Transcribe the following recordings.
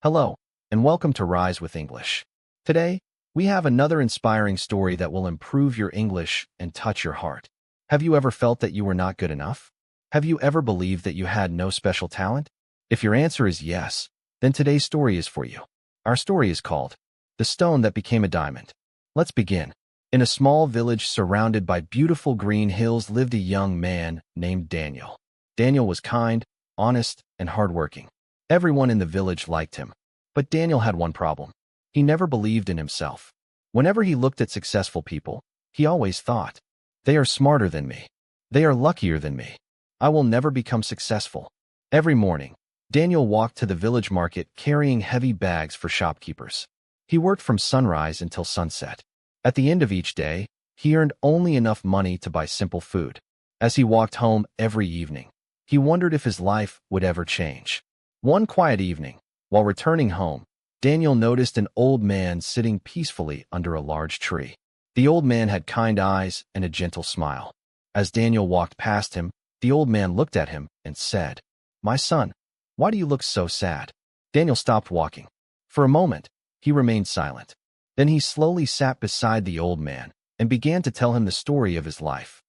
Hello, and welcome to Rise with English. Today, we have another inspiring story that will improve your English and touch your heart. Have you ever felt that you were not good enough? Have you ever believed that you had no special talent? If your answer is yes, then today's story is for you. Our story is called The Stone That Became a Diamond. Let's begin. In a small village surrounded by beautiful green hills lived a young man named Daniel. Daniel was kind, honest, and hardworking. Everyone in the village liked him. But Daniel had one problem. He never believed in himself. Whenever he looked at successful people, he always thought, "They are smarter than me. They are luckier than me. I will never become successful." Every morning, Daniel walked to the village market carrying heavy bags for shopkeepers. He worked from sunrise until sunset. At the end of each day, he earned only enough money to buy simple food. As he walked home every evening, he wondered if his life would ever change. One quiet evening, while returning home, Daniel noticed an old man sitting peacefully under a large tree. The old man had kind eyes and a gentle smile. As Daniel walked past him, the old man looked at him and said, "My son, why do you look so sad?" Daniel stopped walking. For a moment, he remained silent. Then he slowly sat beside the old man and began to tell him the story of his life.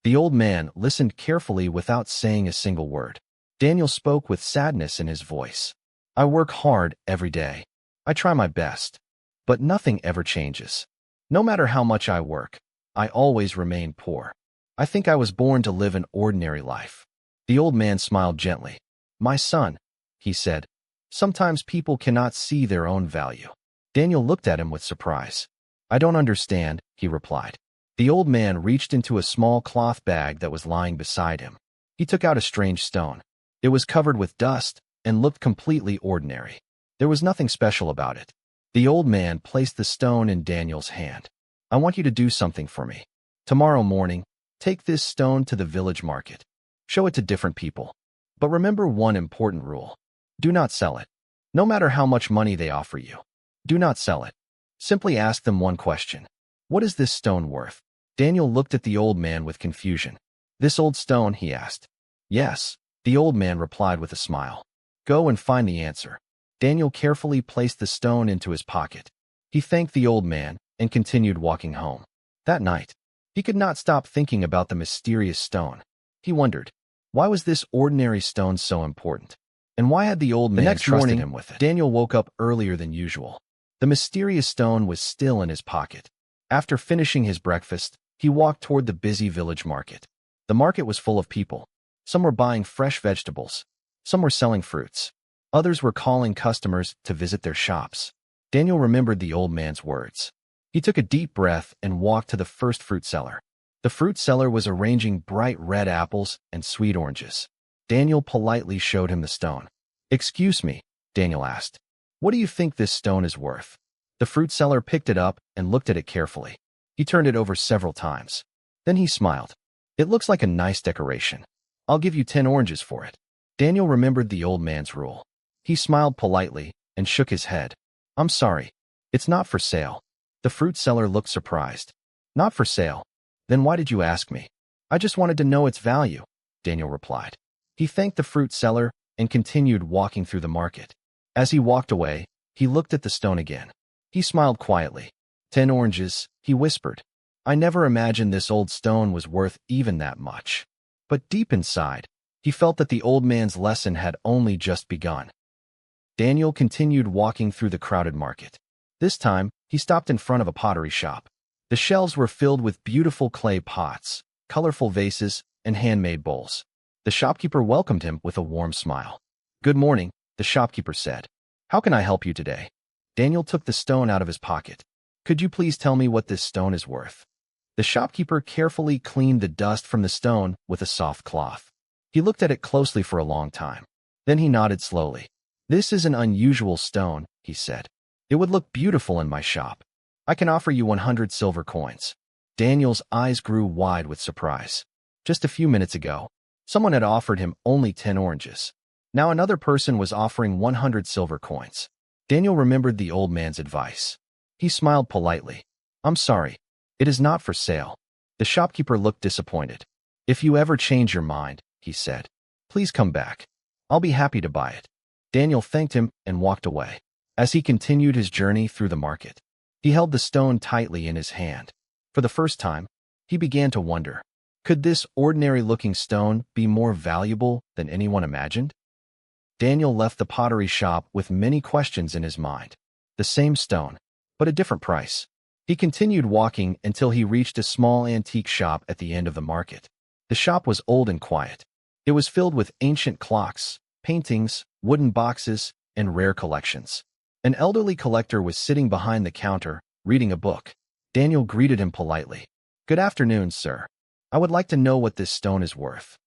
The old man listened carefully without saying a single word. Daniel spoke with sadness in his voice. "I work hard every day. I try my best. But nothing ever changes. No matter how much I work, I always remain poor. I think I was born to live an ordinary life." The old man smiled gently. "My son," he said, "sometimes people cannot see their own value." Daniel looked at him with surprise. "I don't understand," he replied. The old man reached into a small cloth bag that was lying beside him. He took out a strange stone. It was covered with dust and looked completely ordinary. There was nothing special about it. The old man placed the stone in Daniel's hand. "I want you to do something for me. Tomorrow morning, take this stone to the village market. Show it to different people. But remember one important rule. Do not sell it. No matter how much money they offer you, do not sell it. Simply ask them one question. What is this stone worth?" Daniel looked at the old man with confusion. "This old stone?" he asked. "Yes," the old man replied with a smile. "Go and find the answer." Daniel carefully placed the stone into his pocket. He thanked the old man and continued walking home. That night, he could not stop thinking about the mysterious stone. He wondered, why was this ordinary stone so important? And why had the old man trusted him with it? Daniel woke up earlier than usual. The mysterious stone was still in his pocket. After finishing his breakfast, he walked toward the busy village market. The market was full of people. Some were buying fresh vegetables. Some were selling fruits. Others were calling customers to visit their shops. Daniel remembered the old man's words. He took a deep breath and walked to the first fruit seller. The fruit seller was arranging bright red apples and sweet oranges. Daniel politely showed him the stone. "Excuse me," Daniel asked. "What do you think this stone is worth?" The fruit seller picked it up and looked at it carefully. He turned it over several times. Then he smiled. "It looks like a nice decoration. I'll give you 10 oranges for it." Daniel remembered the old man's rule. He smiled politely and shook his head. "I'm sorry. It's not for sale." The fruit seller looked surprised. "Not for sale? Then why did you ask me?" "I just wanted to know its value," Daniel replied. He thanked the fruit seller and continued walking through the market. As he walked away, he looked at the stone again. He smiled quietly. 10 oranges, he whispered. I never imagined this old stone was worth even that much. But deep inside, he felt that the old man's lesson had only just begun. Daniel continued walking through the crowded market. This time, he stopped in front of a pottery shop. The shelves were filled with beautiful clay pots, colorful vases, and handmade bowls. The shopkeeper welcomed him with a warm smile. "Good morning," the shopkeeper said. "How can I help you today?" Daniel took the stone out of his pocket. "Could you please tell me what this stone is worth?" The shopkeeper carefully cleaned the dust from the stone with a soft cloth. He looked at it closely for a long time. Then he nodded slowly. "This is an unusual stone," he said. "It would look beautiful in my shop. I can offer you 100 silver coins." Daniel's eyes grew wide with surprise. Just a few minutes ago, someone had offered him only 10 oranges. Now another person was offering 100 silver coins. Daniel remembered the old man's advice. He smiled politely. "I'm sorry. It is not for sale." The shopkeeper looked disappointed. "If you ever change your mind," he said, "please come back. I'll be happy to buy it." Daniel thanked him and walked away. As he continued his journey through the market, he held the stone tightly in his hand. For the first time, he began to wonder, could this ordinary-looking stone be more valuable than anyone imagined? Daniel left the pottery shop with many questions in his mind. The same stone, but a different price. He continued walking until he reached a small antique shop at the end of the market. The shop was old and quiet. It was filled with ancient clocks, paintings, wooden boxes, and rare collections. An elderly collector was sitting behind the counter, reading a book. Daniel greeted him politely. "Good afternoon, sir. I would like to know what this stone is worth."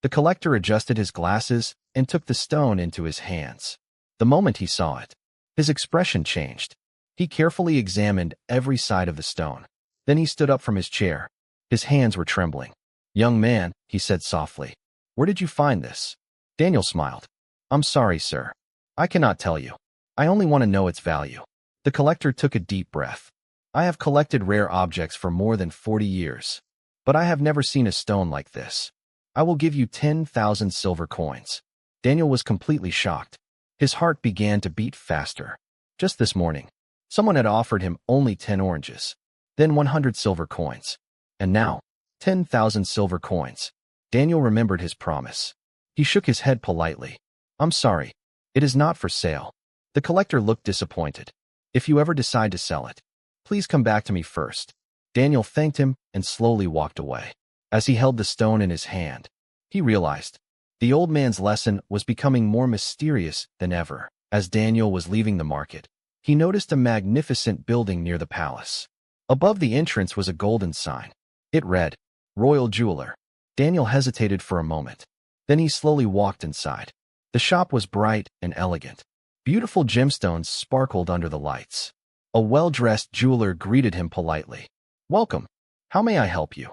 The collector adjusted his glasses and took the stone into his hands. The moment he saw it, his expression changed. He carefully examined every side of the stone. Then he stood up from his chair. His hands were trembling. "Young man," he said softly, "where did you find this?" Daniel smiled. "I'm sorry, sir. I cannot tell you. I only want to know its value." The collector took a deep breath. "I have collected rare objects for more than 40 years, but I have never seen a stone like this. I will give you 10,000 silver coins." Daniel was completely shocked. His heart began to beat faster. Just this morning, someone had offered him only 10 oranges, then 100 silver coins, and now 10,000 silver coins. Daniel remembered his promise. He shook his head politely. "I'm sorry, it is not for sale." The collector looked disappointed. "If you ever decide to sell it, please come back to me first." Daniel thanked him and slowly walked away. As he held the stone in his hand, he realized the old man's lesson was becoming more mysterious than ever. As Daniel was leaving the market, he noticed a magnificent building near the palace. Above the entrance was a golden sign. It read, "Royal Jeweler." Daniel hesitated for a moment. Then he slowly walked inside. The shop was bright and elegant. Beautiful gemstones sparkled under the lights. A well-dressed jeweler greeted him politely. "Welcome. How may I help you?"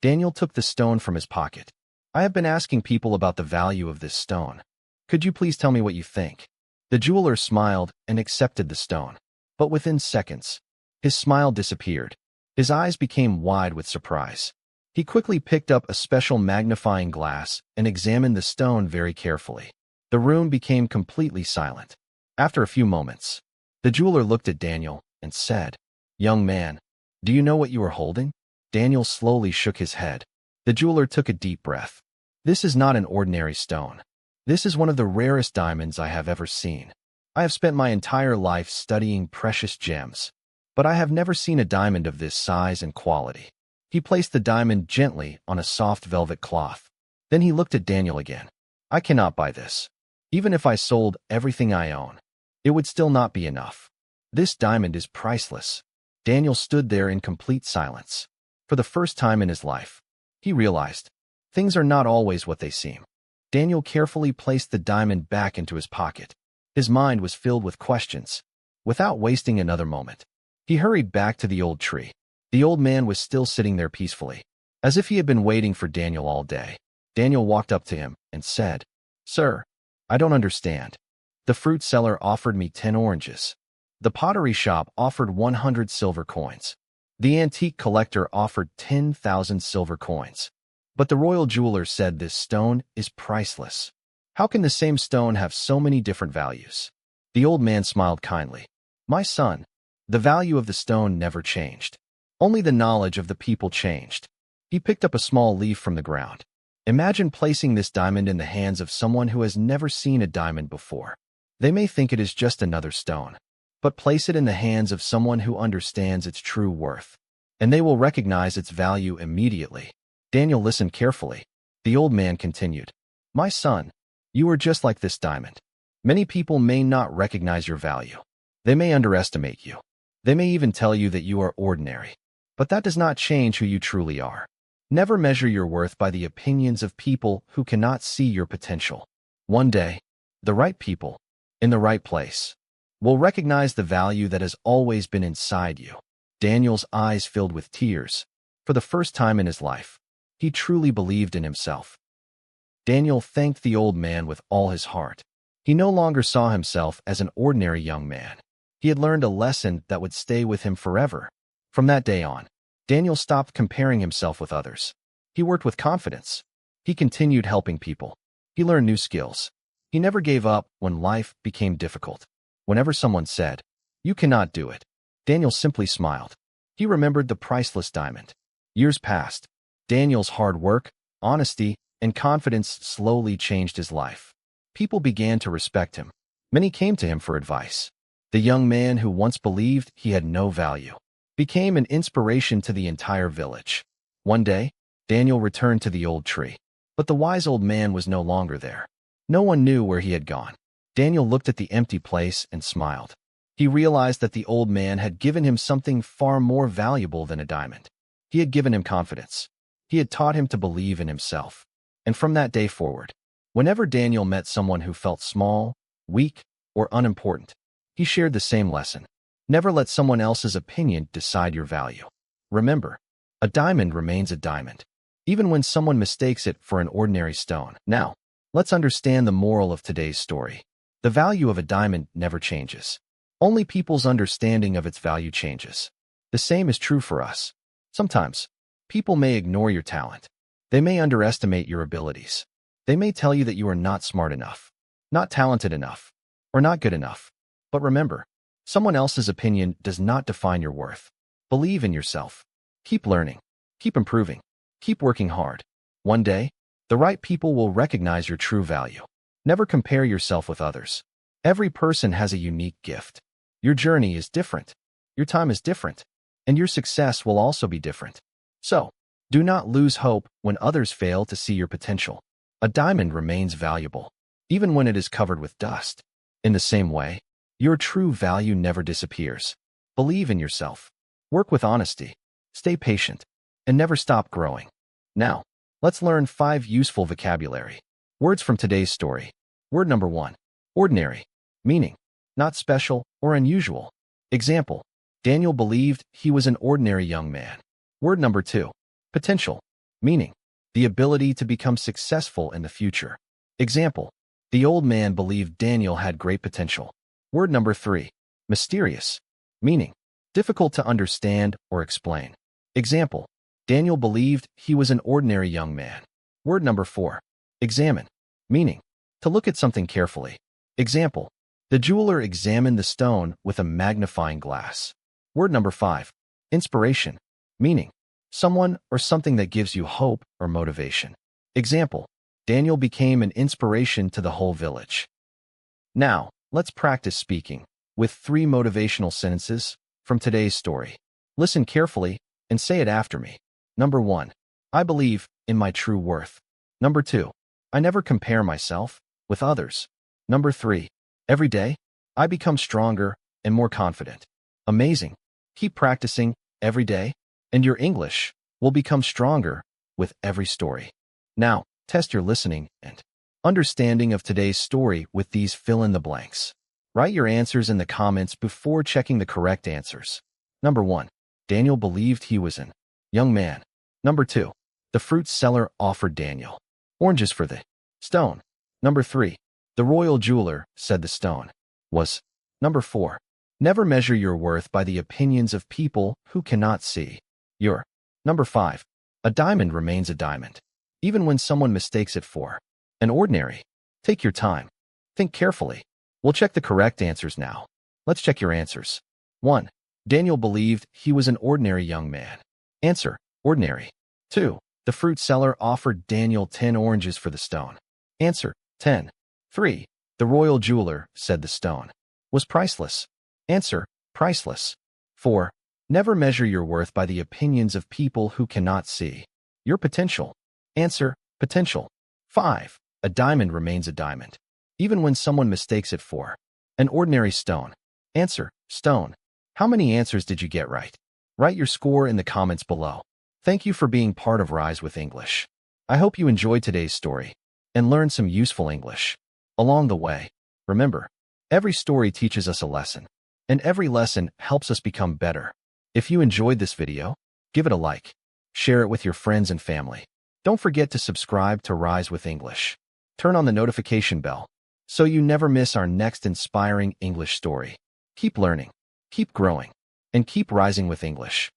Daniel took the stone from his pocket. "I have been asking people about the value of this stone. Could you please tell me what you think?" The jeweler smiled and accepted the stone. But within seconds, his smile disappeared. His eyes became wide with surprise. He quickly picked up a special magnifying glass and examined the stone very carefully. The room became completely silent. After a few moments, the jeweler looked at Daniel and said, "Young man, do you know what you are holding?" Daniel slowly shook his head. The jeweler took a deep breath. "This is not an ordinary stone. This is one of the rarest diamonds I have ever seen. I have spent my entire life studying precious gems, but I have never seen a diamond of this size and quality." He placed the diamond gently on a soft velvet cloth. Then he looked at Daniel again. "I cannot buy this. Even if I sold everything I own, it would still not be enough. This diamond is priceless." Daniel stood there in complete silence. For the first time in his life, he realized things are not always what they seem. Daniel carefully placed the diamond back into his pocket. His mind was filled with questions. Without wasting another moment, he hurried back to the old tree. The old man was still sitting there peacefully, as if he had been waiting for Daniel all day. Daniel walked up to him and said, "Sir, I don't understand. The fruit seller offered me 10 oranges. The pottery shop offered 100 silver coins. The antique collector offered 10,000 silver coins. But the royal jeweler said this stone is priceless. How can the same stone have so many different values?" The old man smiled kindly. "My son, the value of the stone never changed. Only the knowledge of the people changed." He picked up a small leaf from the ground. "Imagine placing this diamond in the hands of someone who has never seen a diamond before. They may think it is just another stone. But place it in the hands of someone who understands its true worth, and they will recognize its value immediately." Daniel listened carefully. The old man continued, "My son, you are just like this diamond. Many people may not recognize your value. They may underestimate you. They may even tell you that you are ordinary. But that does not change who you truly are. Never measure your worth by the opinions of people who cannot see your potential. One day, the right people, in the right place, will recognize the value that has always been inside you." Daniel's eyes filled with tears. For the first time in his life, he truly believed in himself. Daniel thanked the old man with all his heart. He no longer saw himself as an ordinary young man. He had learned a lesson that would stay with him forever. From that day on, Daniel stopped comparing himself with others. He worked with confidence. He continued helping people. He learned new skills. He never gave up when life became difficult. Whenever someone said, "You cannot do it," Daniel simply smiled. He remembered the priceless diamond. Years passed. Daniel's hard work, honesty, and confidence slowly changed his life. People began to respect him. Many came to him for advice. The young man who once believed he had no value became an inspiration to the entire village. One day, Daniel returned to the old tree, but the wise old man was no longer there. No one knew where he had gone. Daniel looked at the empty place and smiled. He realized that the old man had given him something far more valuable than a diamond. He had given him confidence. He had taught him to believe in himself. And from that day forward, whenever Daniel met someone who felt small, weak, or unimportant, he shared the same lesson. Never let someone else's opinion decide your value. Remember, a diamond remains a diamond, even when someone mistakes it for an ordinary stone. Now, let's understand the moral of today's story. The value of a diamond never changes. Only people's understanding of its value changes. The same is true for us. Sometimes, people may ignore your talent. They may underestimate your abilities. They may tell you that you are not smart enough, not talented enough, or not good enough. But remember, someone else's opinion does not define your worth. Believe in yourself. Keep learning. Keep improving. Keep working hard. One day, the right people will recognize your true value. Never compare yourself with others. Every person has a unique gift. Your journey is different. Your time is different. And your success will also be different. So, do not lose hope when others fail to see your potential. A diamond remains valuable, even when it is covered with dust. In the same way, your true value never disappears. Believe in yourself. Work with honesty. Stay patient. And never stop growing. Now, let's learn 5 useful vocabulary. Words from today's story. Word number 1. Ordinary. Meaning, not special or unusual. Example, Daniel believed he was an ordinary young man. Word number 2. Potential. Meaning, the ability to become successful in the future. Example, the old man believed Daniel had great potential. Word number 3. Mysterious. Meaning, difficult to understand or explain. Example, Daniel believed he was an ordinary young man. Word number 4. Examine. Meaning, to look at something carefully. Example, the jeweler examined the stone with a magnifying glass. Word number 5. Inspiration. Meaning, someone or something that gives you hope or motivation. Example, Daniel became an inspiration to the whole village. Now, let's practice speaking with 3 motivational sentences from today's story. Listen carefully and say it after me. Number 1. I believe in my true worth. Number 2. I never compare myself with others. Number 3. Every day, I become stronger and more confident. Amazing. Keep practicing every day, and your English will become stronger with every story. Now, test your listening and understanding of today's story with these fill-in-the-blanks. Write your answers in the comments before checking the correct answers. Number 1. Daniel believed he was an young man. Number 2. The fruit seller offered Daniel oranges for the stone. Number 3. The royal jeweler said the stone was. Number 4. Never measure your worth by the opinions of people who cannot see your. Number 5. A diamond remains a diamond, even when someone mistakes it for an ordinary. Take your time. Think carefully. We'll check the correct answers now. Let's check your answers. 1. Daniel believed he was an ordinary young man. Answer, ordinary. 2. The fruit seller offered Daniel 10 oranges for the stone. Answer, 10. 3. The royal jeweler said the stone was priceless. Answer, priceless. 4. Never measure your worth by the opinions of people who cannot see your potential. Answer, potential. 5. A diamond remains a diamond, even when someone mistakes it for an ordinary stone. Answer, stone. How many answers did you get right? Write your score in the comments below. Thank you for being part of Rise with English. I hope you enjoyed today's story and learned some useful English along the way. Remember, every story teaches us a lesson, and every lesson helps us become better. If you enjoyed this video, give it a like. Share it with your friends and family. Don't forget to subscribe to Rise with English. Turn on the notification bell so you never miss our next inspiring English story. Keep learning, keep growing, and keep rising with English.